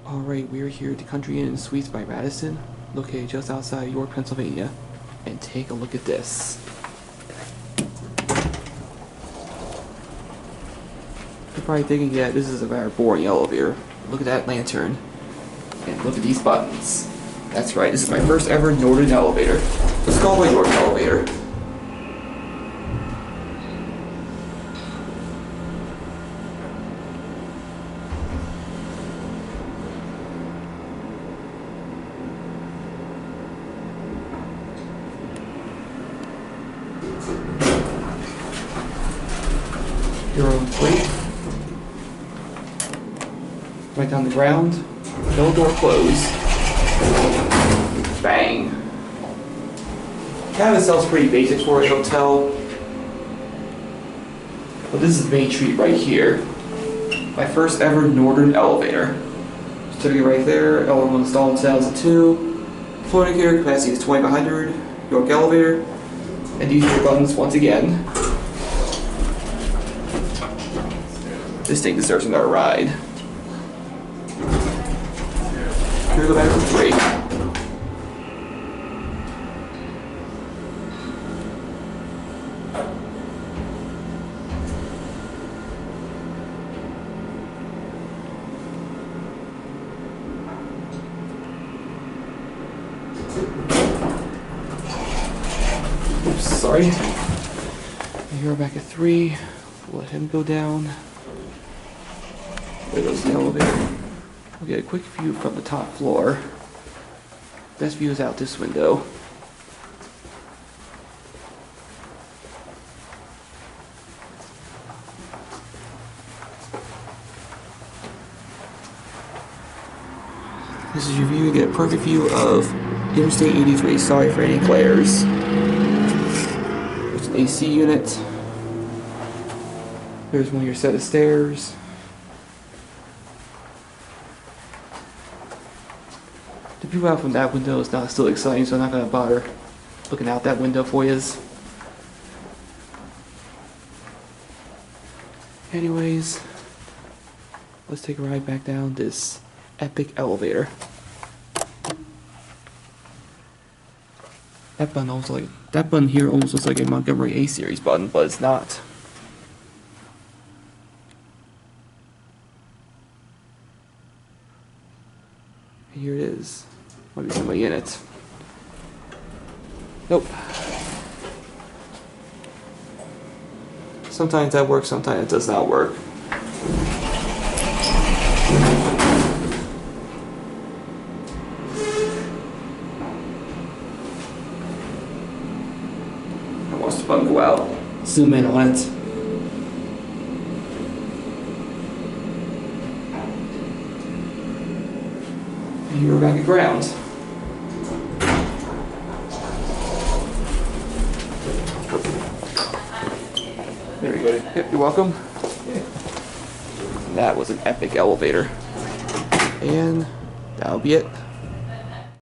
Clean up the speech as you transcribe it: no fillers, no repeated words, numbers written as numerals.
Alright, we are here at the Country Inn & Suites by Radisson, located just outside York, Pennsylvania. And take a look at this. You're probably thinking, yeah, this is a very boring elevator. Look at that lantern. And look at these buttons. That's right, this is my first ever Northern elevator. It's called a York elevator. Your own plate. Right down the ground. No door closed. Bang. Kind of sounds pretty basic for a hotel. But this is Main Street right here. My first ever Northern elevator. Certificate right there. Elevator will install in 2002. Floating here, capacity is 2,500. York elevator. And these are your buttons once again. This thing deserves another ride. Here we go back to 3. Oops, sorry. And here we're back at 3. We'll let him go down. There goes the elevator. We'll get a quick view from the top floor. Best view is out this window. This is your view. You get a perfect view of Interstate 83. Sorry for any glares. There's an AC unit. There's one of your set of stairs. The view out from that window is not still exciting, so I'm not going to bother looking out that window for you. Anyways, let's take a ride back down this epic elevator. That button here almost looks like a Montgomery A series button, but it's not. Here it is. Might be somebody in it. Nope. Sometimes that works, sometimes it does not work. I watched the button go out. Zoom in on it. And here we're back at ground. There we go. Yep, you're welcome. That was an epic elevator. And that'll be it.